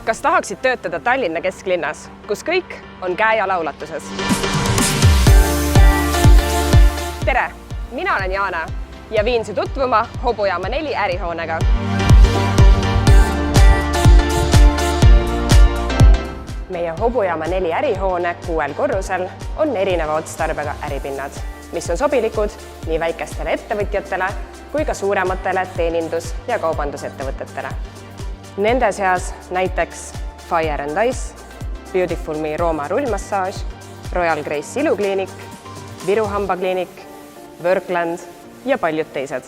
Kas tahaksid töötada Tallinna kesklinnas, kus kõik on käe- ja laulatuses? Tere! Mina olen Jaana ja viin su tutvuma Hobujaama 4 ärihoonega. Meie Hobujaama 4 ärihoone 6 korrusel on erineva otstarbega äripinnad, mis on sobilikud nii väikestele ettevõtjatele kui ka suurematele teenindus- ja kaubandusettevõtetele. Nende seas näiteks Fire & Ice, Beautiful Me Rooma rullmassaaž, Royal Grace ilukliinik, Viru hambakliinik, Workland ja paljud teised.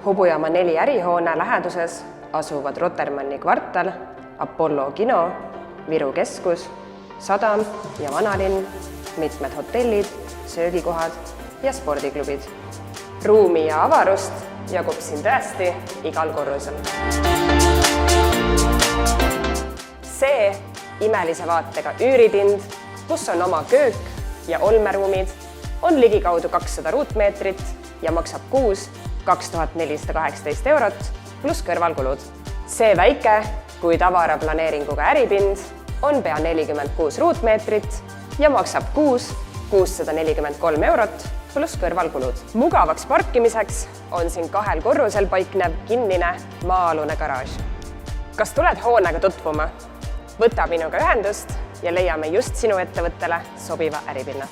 Hobujaama 4 ärihoone läheduses asuvad Rotermanni kvartal, Apollo kino, Viru keskus, Sadam ja Vanalinn, mitmed hotellid, söögikohad ja spordiklubid. Ruumi ja avarust jagub siin tõesti igal korrusel. See imelise vaatega üüritind, kus on oma köök ja olmeruumid, on ligikaudu 200 ruutmeetrit ja maksab kuus 2418 eurot pluss kõrvalkulud. See väike, kuid avara planeeringuga äripind on pea 46 ruutmeetrit ja maksab kuus 643 eurot pluss kõrvalkulud. Mugavaks parkimiseks on siin 2 korrusel paiknev kinnine maa-alune garaaž. Kas tuled hoonega tutvuma? Võta minuga ühendust ja leiame just sinu ettevõttele sobiva äripinna.